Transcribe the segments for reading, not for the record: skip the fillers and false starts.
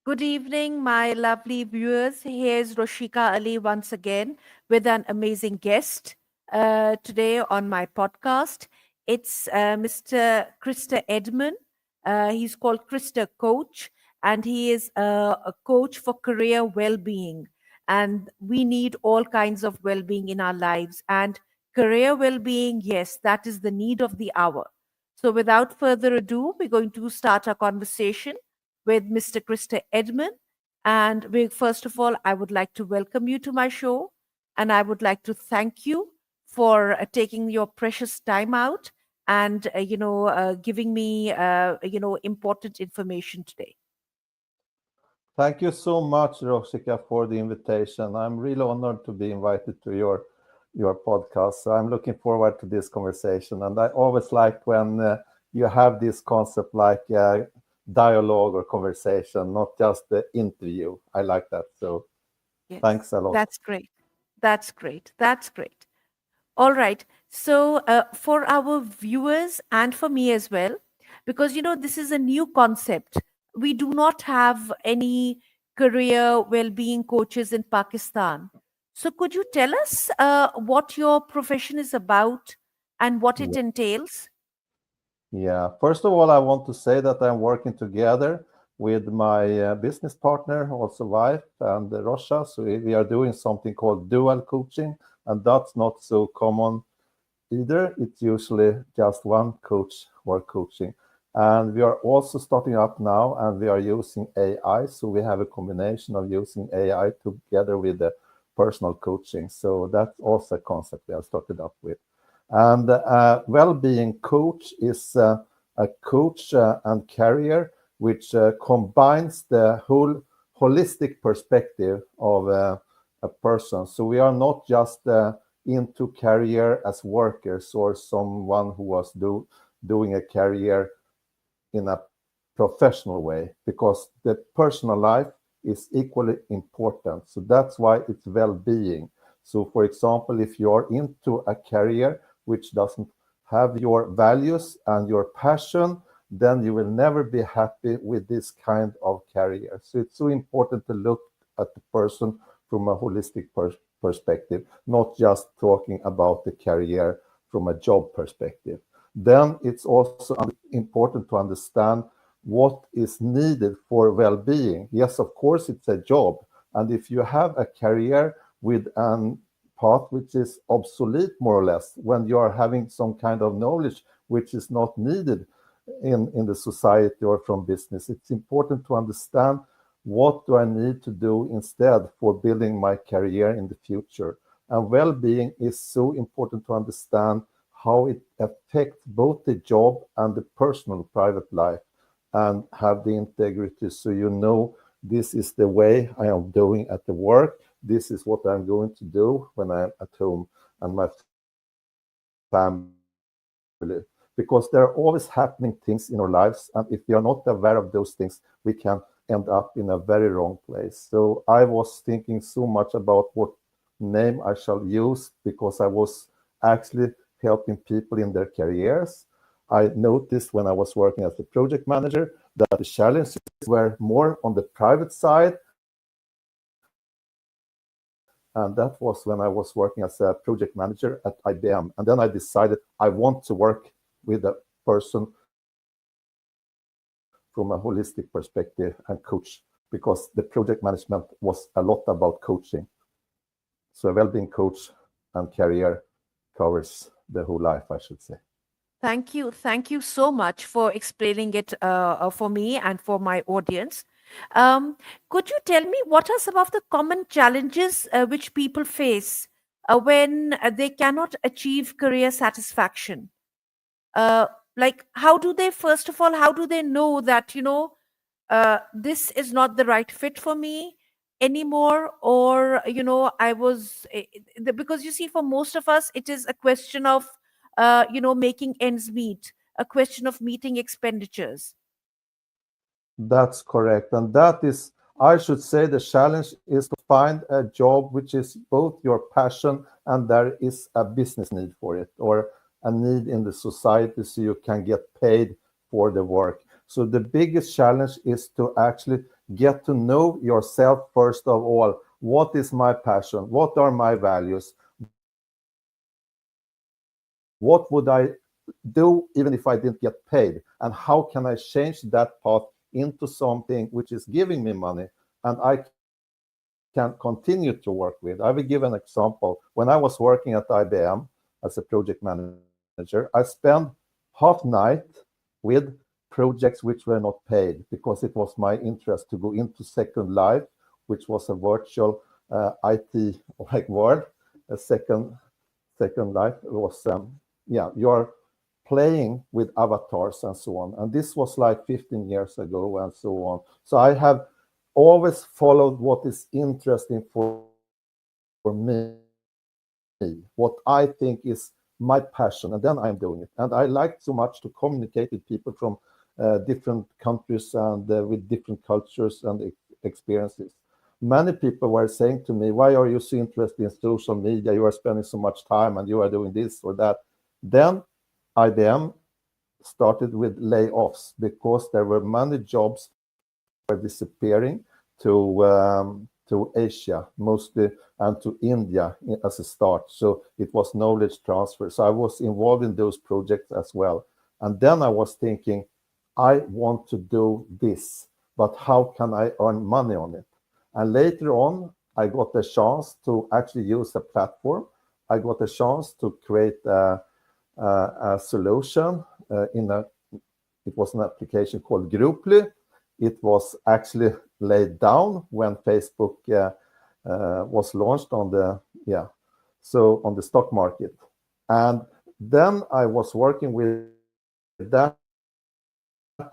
Good evening, my lovely viewers. Here's Roshika Ali once again with an amazing guest today on my podcast. It's Mr. Christer Edman. He's called Christer Coach, and he is a coach for career well-being. And we need all kinds of well-being in our lives. And career well-being, yes, that is the need of the hour. So without further ado, we're going to start our conversation with Mr. Christer Edman. And first of all, I would like to welcome you to my show. And I would like to thank you for taking your precious time out and, giving me, important information today. Thank you so much, Roshika, for the invitation. I'm really honored to be invited to your podcast. So I'm looking forward to this conversation. And I always like when you have this concept like dialogue or conversation, not just the interview. I like that. So Yes, thanks a lot. that's great. That's great. That's great. All right. So, for our viewers and for me as well, because this is a new concept. We do not have any career well-being coaches in Pakistan. So, could you tell us what your profession is about and what it Yeah. entails? Yeah. First of all, I want to say that I'm working together with my business partner, also wife, and Rosha. So we are doing something called dual coaching, and that's not so common either. It's usually just one coach or coaching. And we are also starting up now and we are using AI. So we have a combination of using AI together with the personal coaching. So that's also a concept we have started up with. And well-being coach is a coach and career which combines the whole holistic perspective of a person. So we are not just into career as workers or someone who was doing a career in a professional way, because the personal life is equally important. So that's why it's well-being. So for example, if you're into a career which doesn't have your values and your passion, then you will never be happy with this kind of career. So it's so important to look at the person from a holistic perspective, not just talking about the career from a job perspective. Then it's also important to understand what is needed for well-being. Yes, of course, it's a job. And if you have a career with a path which is obsolete, more or less, when you are having some kind of knowledge which is not needed in the society or from business, it's important to understand what do I need to do instead for building my career in the future. And well-being is so important to understand how it affects both the job and the personal private life, and have the integrity so you know this is the way I am doing at the work, this is what I'm going to do when I'm at home and my family. Because there are always happening things in our lives, and if we are not aware of those things, we can end up in a very wrong place. So I was thinking so much about what name I shall use, because I was actually helping people in their careers. I noticed when I was working as a project manager that the challenges were more on the private side. And that was when I was working as a project manager at IBM. And then I decided I want to work with a person from a holistic perspective and coach, because the project management was a lot about coaching. So a well-being coach and career covers the whole life, I should say. Thank you. Thank you so much for explaining it for me and for my audience. Um, could you tell me what are some of the common challenges which people face when they cannot achieve career satisfaction? Uh, like, how do they, first of all, how do they know that, this is not the right fit for me anymore? Or, because you see, for most of us, it is a question of, making ends meet, a question of meeting expenditures. That's correct. And that is, I should say, the challenge is to find a job which is both your passion and there is a business need for it, or a need in the society so you can get paid for the work. So the biggest challenge is to actually get to know yourself first of all. What is my passion? What are my values? What would I do even if I didn't get paid? And how can I change that path into something which is giving me money and I can continue to work with? I will give an example. When I was working at IBM as a project manager, I spent half night with projects which were not paid because it was my interest to go into Second Life, which was a virtual IT like world. A Second Life was you are playing with avatars and so on. And this was like 15 years ago and so on. So I have always followed what is interesting for me, what I think is my passion, and then I'm doing it. And I like so much to communicate with people from different countries and with different cultures and experiences. Many people were saying to me, why are you so interested in social media? You are spending so much time and you are doing this or that. Then IBM started with layoffs because there were many jobs were disappearing to Asia mostly and to India as a start. So it was knowledge transfer. So I was involved in those projects as well. And then I was thinking, I want to do this, but how can I earn money on it? And later on, I got a chance to actually use a platform. I got a chance to create a solution in a it was an application called Grouply. It was actually laid down when Facebook was launched on the on the stock market. And then I was working with that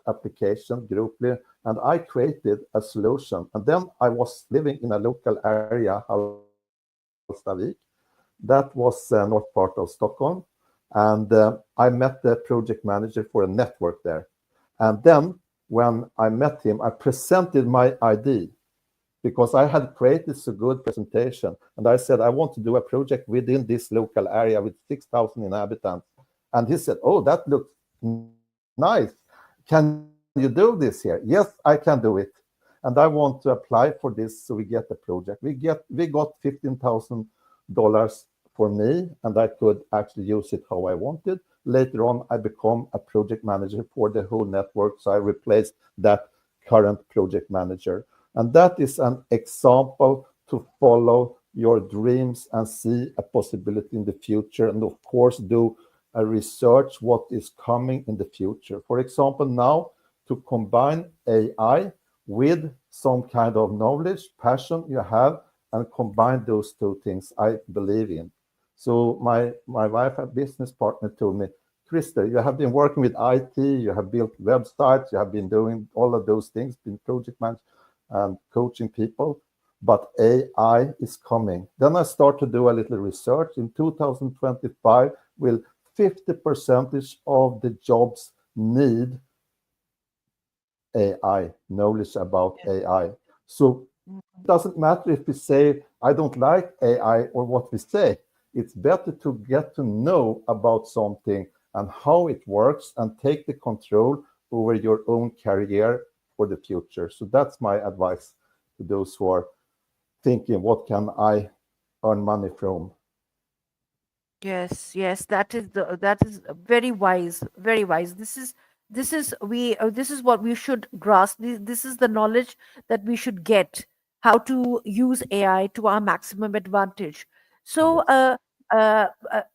application, Grouply, and I created a solution. And then I was living in a local area, Hallstavik. That was north part of Stockholm. And I met the project manager for a network there. And then when I met him, I presented my ID because I had created a good presentation. And I said, I want to do a project within this local area with 6,000 inhabitants. And he said, oh, that looks nice. Can you do this here? Yes, I can do it. And I want to apply for this so we get the project. We got $15,000 for me, and I could actually use it how I wanted. Later on, I become a project manager for the whole network. So I replaced that current project manager. And that is an example to follow your dreams and see a possibility in the future. And of course, do a research what is coming in the future. For example, now to combine AI with some kind of knowledge, passion you have, and combine those two things I believe in. So my wife and business partner told me, Christer, you have been working with IT, you have built websites, you have been doing all of those things, been project manager and coaching people, but AI is coming. Then I start to do a little research. In 2025, will 50% of the jobs need AI, knowledge about AI. So it doesn't matter if we say, I don't like AI or what we say. It's better to get to know about something and how it works and take the control over your own career for the future. So that's my advice to those who are thinking, what can I earn money from? Yes, yes, that is very wise, very wise. This is what we should grasp. This is the knowledge that we should get how to use AI to our maximum advantage. So, Yes.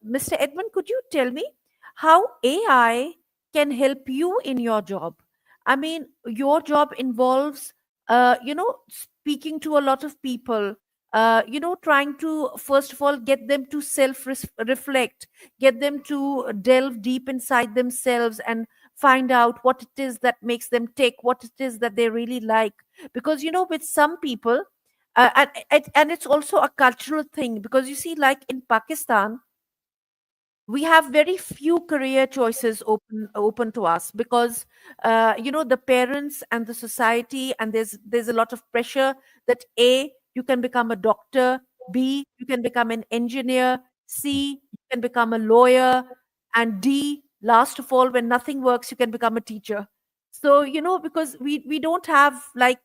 Mr. Edmund, could you tell me how AI can help you in your job? I mean, your job involves, speaking to a lot of people, trying to first of all get them to self reflect, get them to delve deep inside themselves and find out what it is that makes them tick, what it is that they really like. Because with some people, and it's also a cultural thing, because you see, like in Pakistan, we have very few career choices open to us, because the parents and the society, and there's a lot of pressure that A, you can become a doctor, B, you can become an engineer, C, you can become a lawyer, and D, last of all, when nothing works, you can become a teacher. So because we don't have like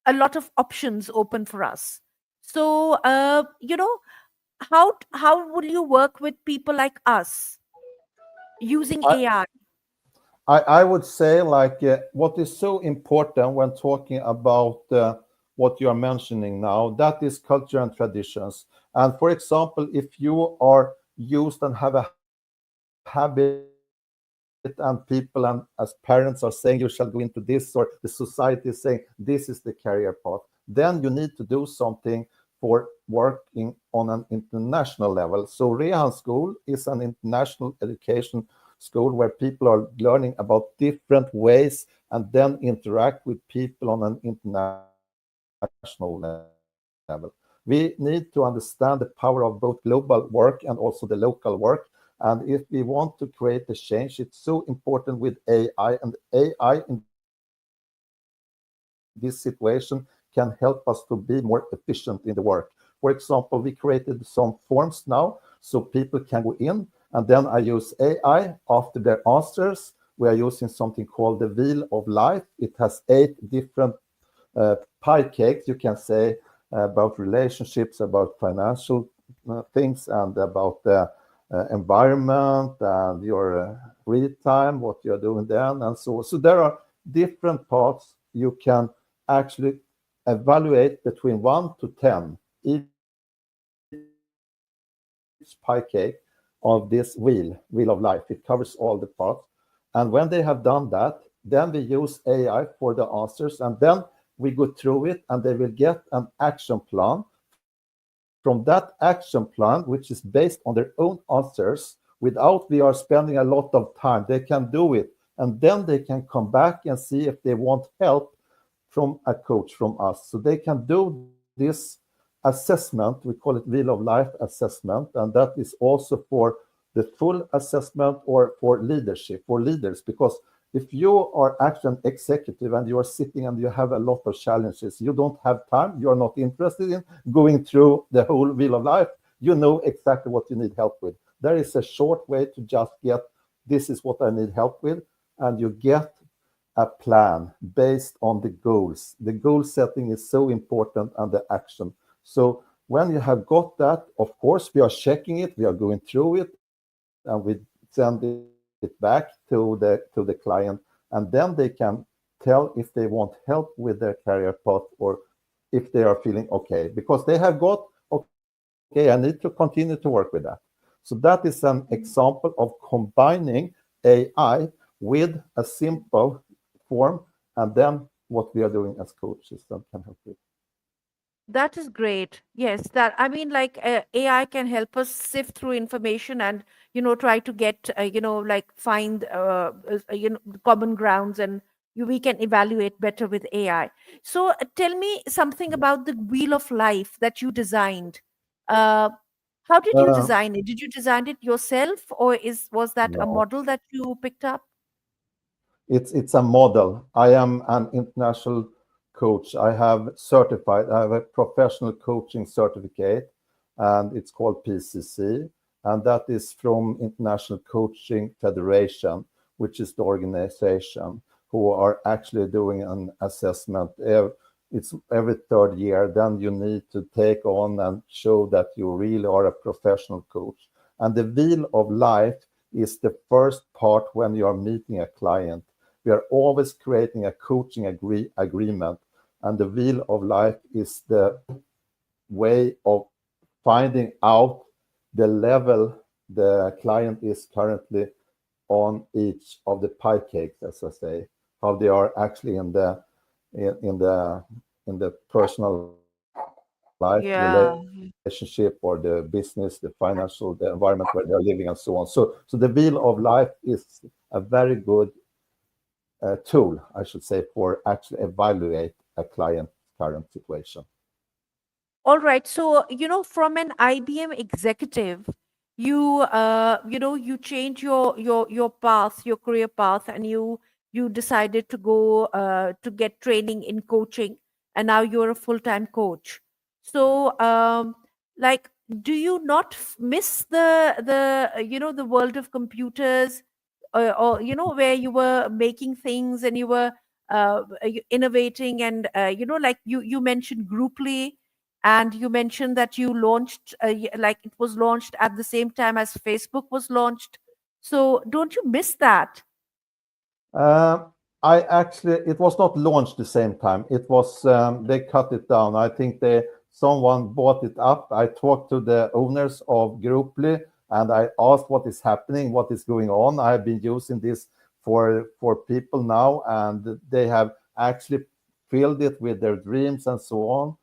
a lot of options open for us. So, how will you work with people like us using I, AI? I would say, like, what is so important when talking about what you are mentioning now, that is culture and traditions. And for example, if you are used and have a habit, and people and as parents are saying you shall go into this, or the society is saying this is the career path, then you need to do something for working on an international level. So Rehan School is an international education school where people are learning about different ways and then interact with people on an international level. We need to understand the power of both global work and also the local work. And if we want to create a change, it's so important with AI. And AI in this situation can help us to be more efficient in the work. For example, we created some forms now so people can go in, and then I use AI after their answers. We are using something called the Wheel of Life. It has 8 different pie cakes, you can say, about relationships, about financial things, and about the environment and your free time, what you're doing then, and so on. So there are different parts you can actually evaluate between 1 to 10 each pie cake of this wheel of life. It covers all the parts. And when they have done that, then we use AI for the answers, and then we go through it, and they will get an action plan. From that action plan, which is based on their own answers, without we are spending a lot of time, they can do it. And then they can come back and see if they want help from a coach from us. So they can do this assessment. We call it Wheel of Life assessment. And that is also for the full assessment or for leadership, for leaders. Because if you are actually an executive and you are sitting and you have a lot of challenges, you don't have time, you are not interested in going through the whole Wheel of Life, you know exactly what you need help with. There is a short way to just get, this is what I need help with, and you get a plan based on the goals. The goal setting is so important, and the action. So when you have got that, of course, we are checking it, we are going through it, and we send it back to the client, and then they can tell if they want help with their career path, or if they are feeling okay, because they have got, okay, I need to continue to work with that. So that is an example of combining AI with a simple form, and then what we are doing as coaches that can help you. That is great. Yes, that I mean, like AI can help us sift through information and try to get like find common grounds, and we can evaluate better with AI. So tell me something about the Wheel of Life that you designed. Uh, how did you Uh, design it? Did you design it yourself, or is was that a no, model that you picked up? it's a model. I am an international coach. I have a professional coaching certificate, and it's called PCC, and that is from International Coaching Federation, which is the organization who are actually doing an assessment. It's every third year. Then you need to take on and show that you really are a professional coach. And the Wheel of Life is the first part when you are meeting a client. We are always creating a coaching agreement, and the Wheel of Life is the way of finding out the level the client is currently on each of the pie cakes, as I say, how they are actually in the personal life, relationship, Yeah. or the business, the financial, the environment where they are living, and so on. So the Wheel of Life is a very good tool, I should say, for actually evaluate a client's current situation. All right. So, from an IBM executive, you change your path, your career path, and you decided to go to get training in coaching, and now you're a full-time coach. So, like, do you not miss the world of computers, or where you were making things and you were innovating, and like you mentioned Grouply, and you mentioned that you launched like it was launched at the same time as Facebook was launched. So don't you miss that? Um, I actually, it was not launched the same time. It was they cut it down. I think someone bought it up. I talked to the owners of Grouply and I asked what is happening, what is going on. I have been using this for people now, and they have actually filled it with their dreams and so on.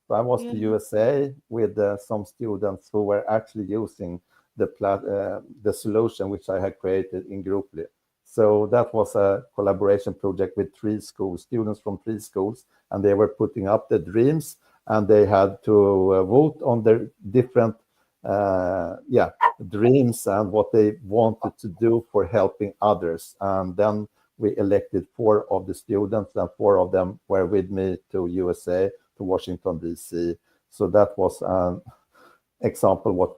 So I was Yeah. to USA with some students who were actually using the solution which I had created in Grouply. So that was a collaboration project with 3 schools, students from 3 schools, and they were putting up the dreams, and they had to vote on their different dreams and what they wanted to do for helping others. And then we elected 4 of the students, and 4 of them were with me to USA, to Washington, D.C. So that was an example what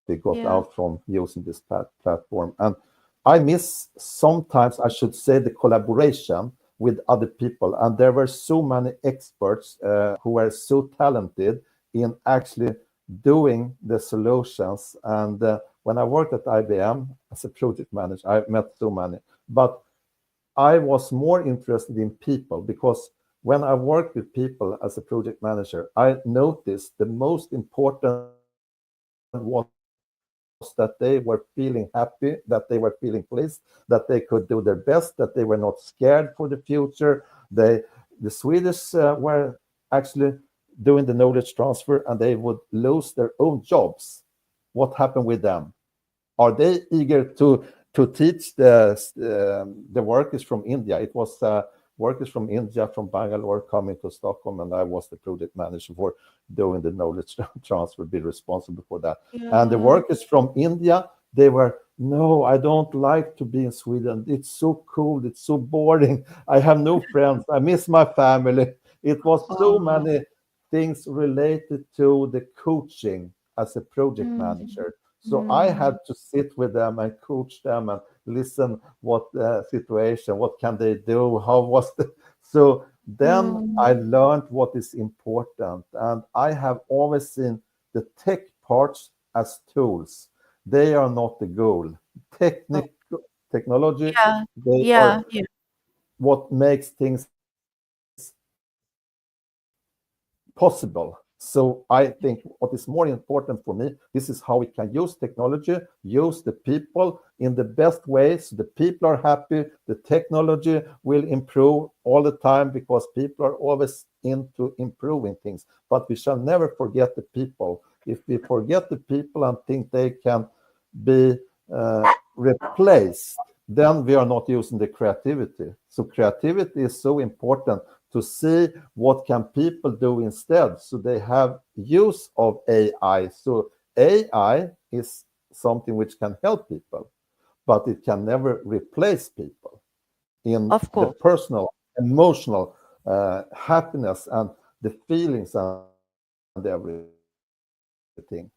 we got Yeah. out from using this platform. And I miss sometimes, I should say, the collaboration with other people. And there were so many experts who were so talented in actually doing the solutions. And when I worked at IBM as a project manager, I met so many. But I was more interested in people, because when I worked with people as a project manager, I noticed the most important was that they were feeling happy, that they were feeling pleased, that they could do their best, that they were not scared for the future. The Swedish were actually doing the knowledge transfer, and they would lose their own jobs. What happened with them? Are they eager to teach the workers from India? It was workers from India, from Bangalore, coming to Stockholm, and I was the project manager for doing the knowledge transfer, be responsible for that. And the Yeah. workers from India, they were, no, I don't like to be in Sweden. It's so cold. It's so boring. I have no friends. I miss my family. It was so Oh. many things related to the coaching as a project Mm. manager. So I Mm. had to sit with them and coach them and listen what situation, what can they do, how was the. So then I Mm. learned what is important, and I have always seen the tech parts as tools. They are not the goal. Oh, Technology, yeah. they Yeah. are Yeah. what makes things possible. So I think what is more important for me, this is how we can use technology, use the people in the best way, so the people are happy, the technology will improve all the time, because people are always into improving things. But we shall never forget the people. If we forget the people and think they can be replaced, then we are not using the creativity. So creativity is so important, to see what can people do instead, so they have use of AI. So AI is something which can help people, but it can never replace people in Of the course. personal, emotional happiness and the feelings and everything.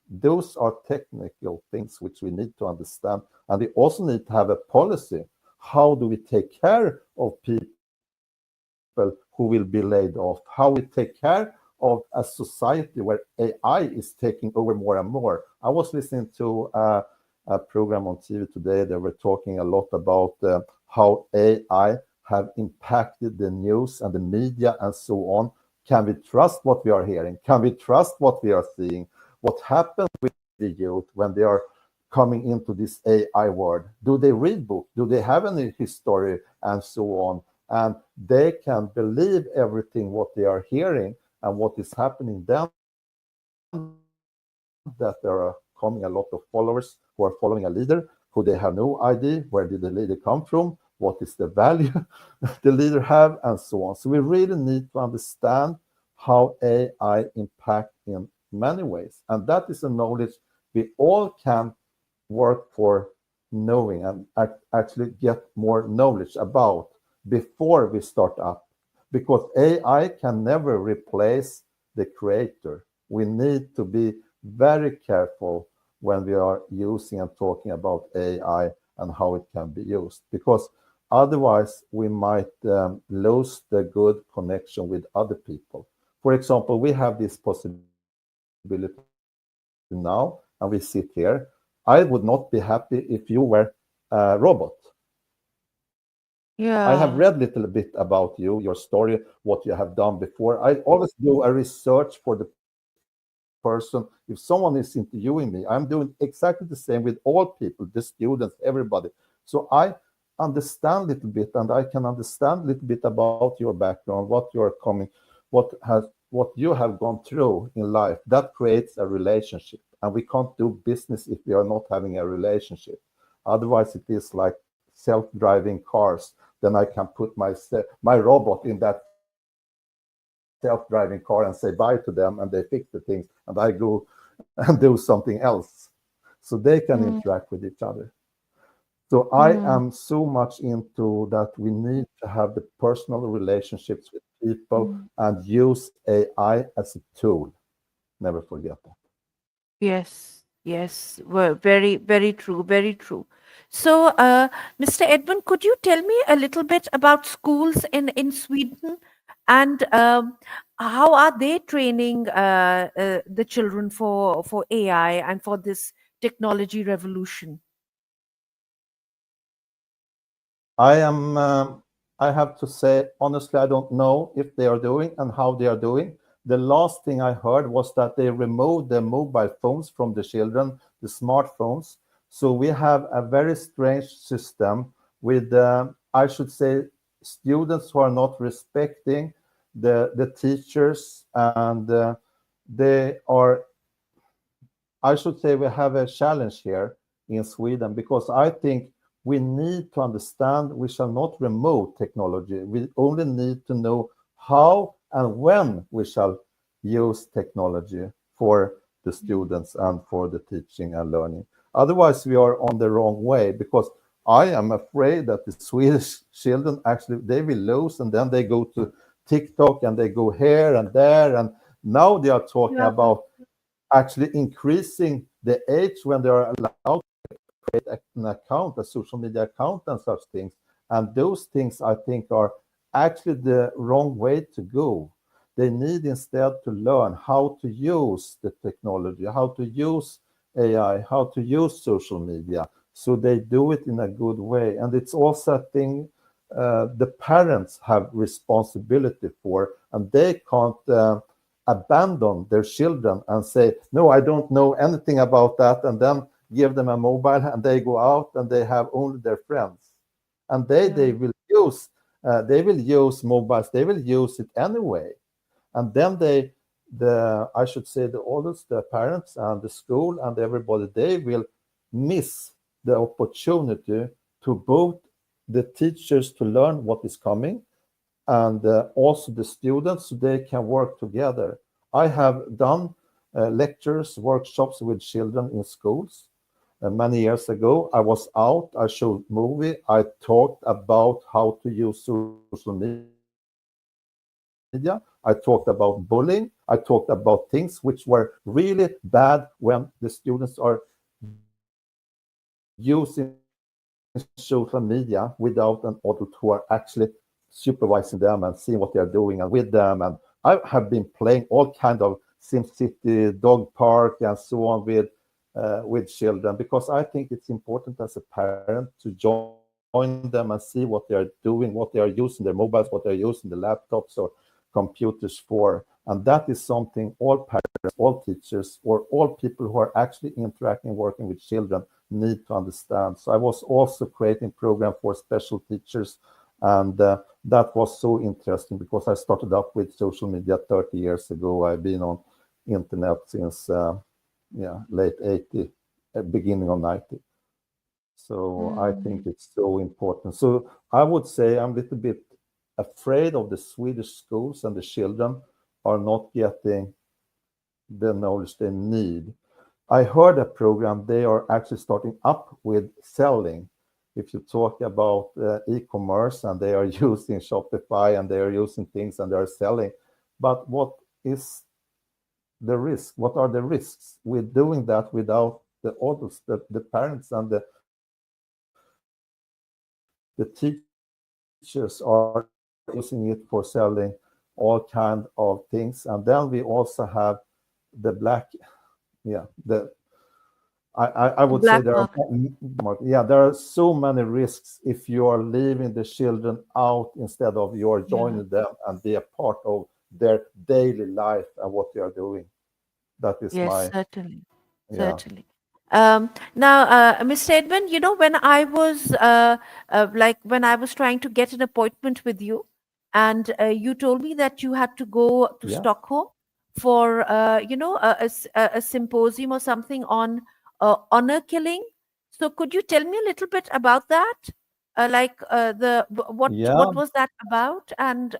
Those are technical things which we need to understand. And we also need to have a policy. How do we take care of people who will be laid off? How we take care of a society where AI is taking over more and more. I was listening to a program on TV today. They were talking a lot about how AI have impacted the news and the media and so on. Can we trust what we are hearing? Can we trust what we are seeing? What happens with the youth when they are coming into this AI world? Do they read books? Do they have any history and so on? And they can believe everything what they are hearing, and what is happening then, that there are coming a lot of followers who are following a leader who they have no idea where did the leader come from, what is the value the leader have, and so on. So we really need to understand how AI impact in many ways, and that is a knowledge we all can work for knowing and actually get more knowledge about before we start up, because AI can never replace the creator. We need to be very careful when we are using and talking about AI and how it can be used, because Otherwise, we might lose the good connection with other people. For example, we have this possibility now, and we sit here. I would not be happy if you were a robot. I have read Yeah. little bit about you, your story, what you have done before. I always do a research for the person. If someone is interviewing me, I'm doing exactly the same with all people, the students, everybody. So I understand a little bit, and I can understand a little bit about your background, what you're coming, what has what you have gone through in life. That creates a relationship, and we can't do business if we are not having a relationship. Otherwise, it is like self-driving cars. Then I can put my robot in that self-driving car and say bye to them, and they fix the things, and I go and do something else. So they can interact with each Mm, other. So I am mm, so much into that we need to have the personal relationships with people mm. and use AI as a tool. Never forget that. Yes, yes, very, very true, very true. So, Mr. Edmund, could you tell me a little bit about schools in Sweden, and how are they training the children for AI and for this technology revolution? I am. I have to say honestly, I don't know if they are doing and how they are doing. The last thing I heard was that they removed the mobile phones from the children, the smartphones. So we have a very strange system with, I should say, students who are not respecting the teachers, and they are. I should say we have a challenge here in Sweden, because I think we need to understand we shall not remove technology. We only need to know how and when we shall use technology for the students and for the teaching and learning. Otherwise, we are on the wrong way, because I am afraid that the Swedish children actually they will lose, and then they go to TikTok and they go here and there, and now they are talking Yeah. about actually increasing the age when they are allowed to create an account, a social media account, and such things. And those things I think are actually the wrong way to go. They need instead to learn how to use the technology, how to use AI, how to use social media, so they do it in a good way. And it's also a thing the parents have responsibility for, and they can't abandon their children and say, no, I don't know anything about that, and then give them a mobile and they go out and they have only their friends. And they Yeah. will use mobiles, they will use it anyway. And then the I should say the adults, the parents and the school and everybody, they will miss the opportunity to both the teachers to learn what is coming, and also the students, so they can work together. I have done lectures, workshops with children in schools. Many years ago, I was out, I showed movie, I talked about how to use social media, I talked about bullying, I talked about things which were really bad when the students are using social media without an adult who are actually supervising them and seeing what they are doing and with them. And I have been playing all kind of SimCity, Dog Park, and so on with children, because I think it's important as a parent to join them and see what they are doing, what they are using their mobiles, what they are using the laptops or computers for. And that is something all parents, all teachers, or all people who are actually interacting, working with children need to understand. So I was also creating program for special teachers, and that was so interesting because I started up with social media 30 years ago. I've been on internet since late 80, beginning of 90. So I think Mm, it's so important. So I would say I'm a little bit afraid of the Swedish schools, and the children are not getting the knowledge they need. I heard a program they are actually starting up with selling. If you talk about e-commerce, and they are using Shopify and they are using things and they are selling, but what is the risk? What are the risks with doing that without the adults, the parents, and the teachers to understand? teachers are using it for selling all kind of things. And then we also have the black, I would say Black there are market. there are so many risks if you are leaving the children out instead of you're Yeah. joining them and be a part of their daily life and what they are doing. That is Yes, my certainly. yeah Certainly. Now, Mr. Edman, when I was when I was trying to get an appointment with you, and you told me that you had to go to yeah Stockholm for a symposium or something on honor killing. So, could you tell me a little bit about that? What yeah was that about, and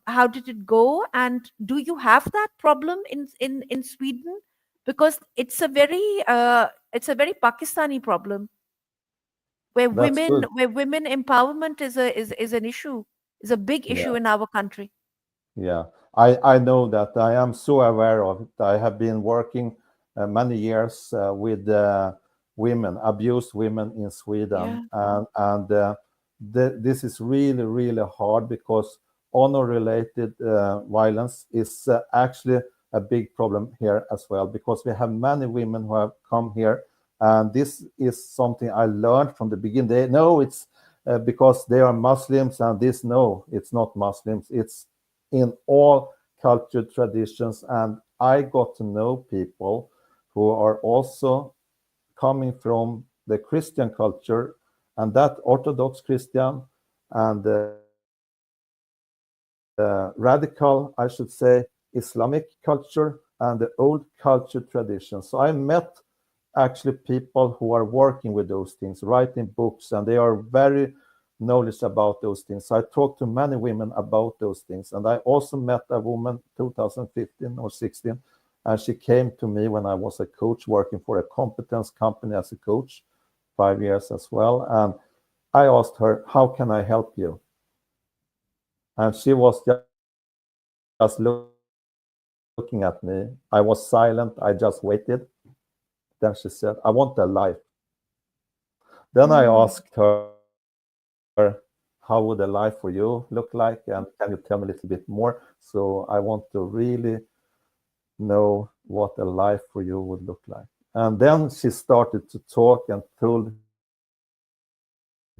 how did it go, and do you have that problem in Sweden, because it's a very Pakistani problem, that's good. where women empowerment is an issue, is a big issue Yeah. in our country. Yeah, I know that. I am so aware of it. I have been working many years with women, abused women in Sweden, Yeah. and this is really, really hard because honor-related violence is actually a big problem here as well, because we have many women who have come here, and this is something I learned from the beginning. They know it's because they are Muslims, and this, no, it's not Muslims. It's in all culture traditions, and I got to know people who are also coming from the Christian culture, and that Orthodox Christian and radical, I should say, Islamic culture and the old culture tradition. So I met actually people who are working with those things, writing books, and they are very knowledge about those things. So I talked to many women about those things, and I also met a woman 2015 or 16, and she came to me when I was a coach working for a competence company as a coach, 5 years as well, and I asked her, how can I help you? And she was just looking at me. I was silent. I just waited. Then she said, I want a life. Then I asked Mm. her, how would a life for you look like? And can you tell me a little bit more? So I want to really know what a life for you would look like. And then she started to talk and told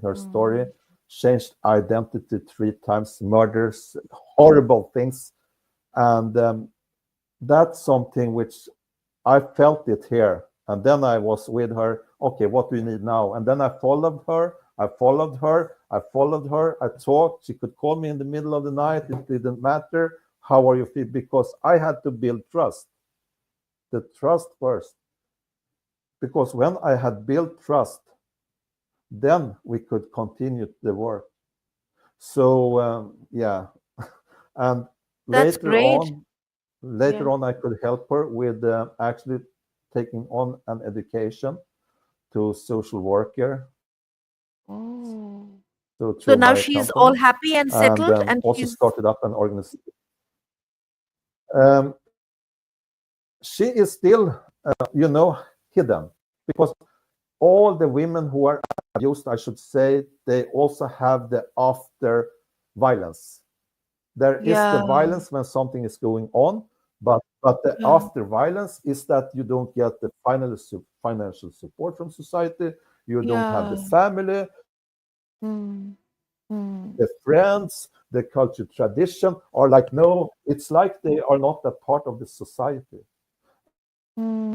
her story, changed identity 3 times, murders, horrible things. And that's something which I felt it here. And then I was with her. Okay, what do you need now? And then I followed her. I followed her. I followed her. I talked. She could call me in the middle of the night. It didn't matter. How are you feeling? Because I had to build trust, the trust first. Because when I had built trust, then we could continue the work. So, and That's later great. on, Yeah. I could help her with actually taking on an education to social worker, so through my So company, now she's all happy and and settled, also and started she's up an organization. Um, she is still, hidden, because all the women who are abused, I should say, they also have the after violence. There is the yeah, violence when something is going on, but the yeah, after violence is that you don't get the financial support from society, you don't have the yeah. family, Mm. the Mm. friends, the culture tradition are like, no, it's like they are not a part of the society,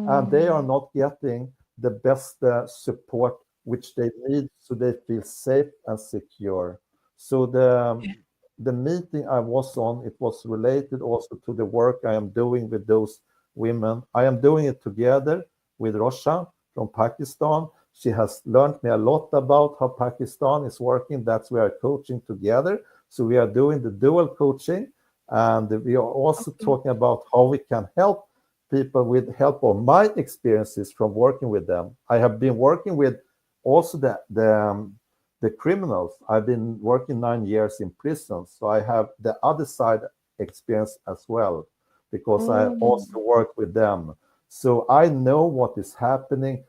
and they are Mm. not getting the best support which they need, so they feel safe and secure. So the meeting I was on, it was related also to the work I am doing with those women. I am doing it together with Rosha from Pakistan. She has learned me a lot about how Pakistan is working. That's we are coaching together. So we are doing the dual coaching, and we are also Okay. talking about how we can help people with help of my experiences from working with them. I have been working with also the criminals. I've been working 9 years in prison, so I have the other side experience as well, because I Oh. also work with them. So I know what is happening,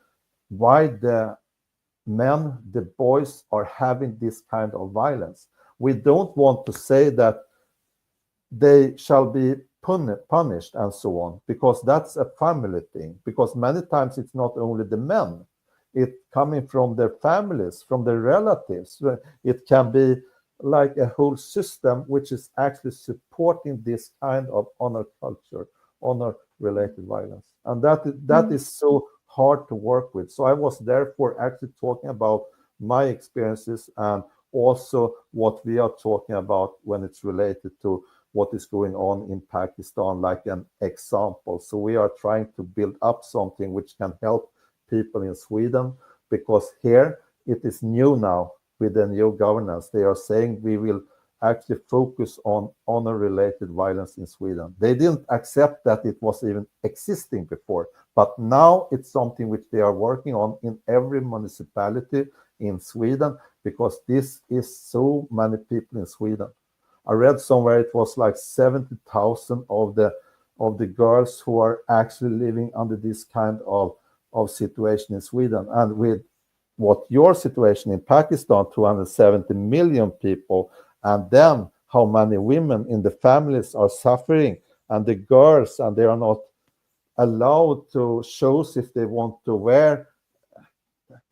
why the men, the boys are having this kind of violence. We don't want to say that they shall be punished and so on, because that's a family thing. Because many times it's not only the men, it coming from their families, from their relatives. It can be like a whole system which is actually supporting this kind of honor culture, honor related violence. And that is so hard to work with. So I was therefore actually talking about my experiences and also what we are talking about when it's related to what is going on in Pakistan, like an example. So we are trying to build up something which can help people in Sweden, because here it is new now with the new governance. They are saying we will actually focus on honor-related violence in Sweden. They didn't accept that it was even existing before, but now it's something which they are working on in every municipality in Sweden, because this is so many people in Sweden. I read somewhere it was like 70,000 of the girls who are actually living under this kind of situation in Sweden. And with what your situation in Pakistan, 270 million people, and then how many women in the families are suffering, and the girls, and they are not allowed to shows if they want to wear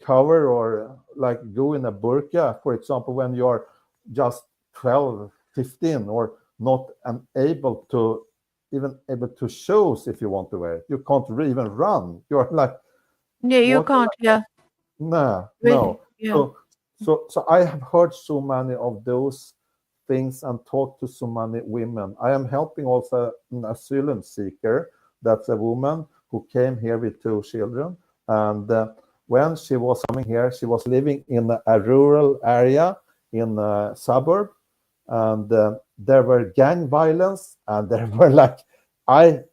cover or like go in a burqa, for example, when you're just 12, 15, or not able to even able to shows if you want to wear it. You can't even run. You're like, Yeah, you what? can't. Yeah, No, really. no. Yeah. So I have heard so many of those things and talked to so many women. I am helping also an asylum seeker. That's a woman who came here with 2 children, and when she was coming here, she was living in a rural area in a suburb, and there were gang violence, and there were like, I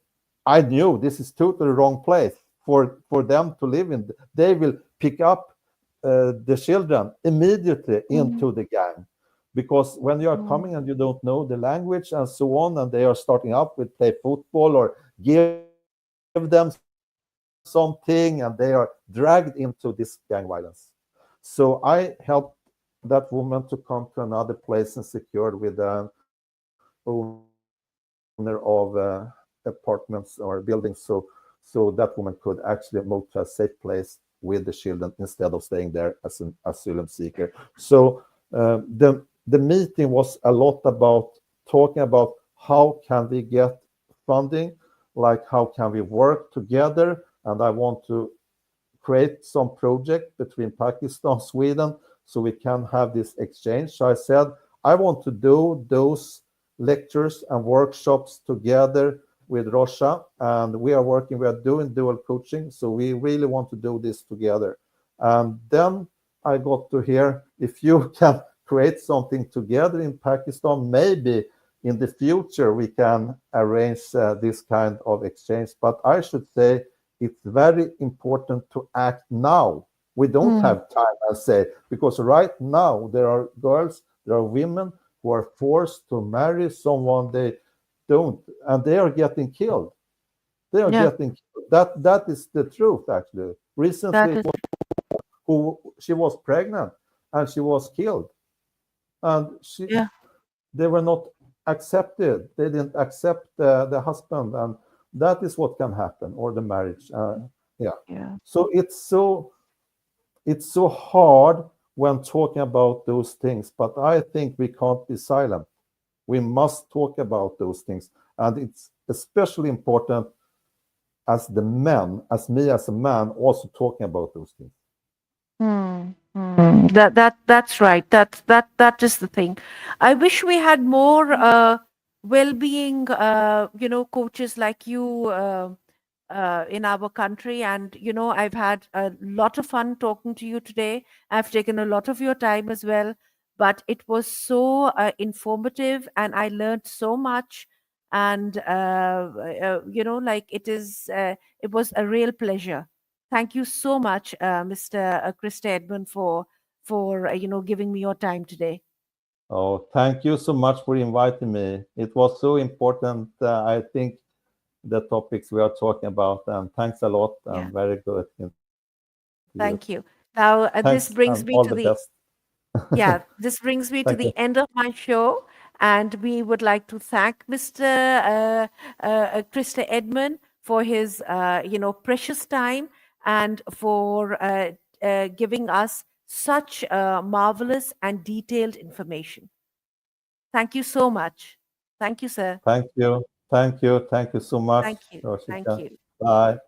I knew this is totally wrong place for them to live in. They will pick up the children immediately Mm, into the gang, because when you are mm, coming and you don't know the language and so on, and they are starting up with play football or give them something, and they are dragged into this gang violence. So I helped that woman to come to another place and secured with an owner of apartments or buildings, so that woman could actually move to a safe place with the children instead of staying there as an asylum seeker. So the meeting was a lot about talking about how can we get funding, like how can we work together, and I want to create some project between Pakistan, Sweden, so we can have this exchange. So I said, I want to do those lectures and workshops together with Rosha, and we are doing dual coaching. So we really want to do this together. And then I got to hear, if you can create something together in Pakistan, maybe in the future we can arrange this kind of exchange. But I should say it's very important to act now. We don't mm. have time, I say, because right now there are girls, there are women who are forced to marry someone they don't, and they are getting killed. They are Yeah, getting killed. That is the truth, actually. Recently, that it is. was who she was pregnant and she was killed, and Yeah, they were not accepted. They didn't accept the husband, and that is what can happen, or the marriage. Yeah. yeah. So it's so hard when talking about those things, but I think we can't be silent. We must talk about those things, and it's especially important as the men, as me as a man, also talking about those things. That's right. That is the thing. I wish we had more well-being, coaches like you in our country. And I've had a lot of fun talking to you today. I've taken a lot of your time as well, but it was so informative, and I learned so much. And like it was a real pleasure. Thank you so much, Mr. Christer Edman, for giving me your time today. Oh, thank you so much for inviting me. It was so important. I think the topics we are talking about, and thanks a lot. Yeah, And very good interview. thank you. Now, this Thanks brings and me all to the the best. this brings me to Thank you. the end of my show, and we would like to thank Mr. Christer Edman for his precious time and for giving us such marvelous and detailed information. Thank you so much. Thank you, sir. Thank you. Thank you. Thank you so much, Thank you. Thank Roshika. you. Bye.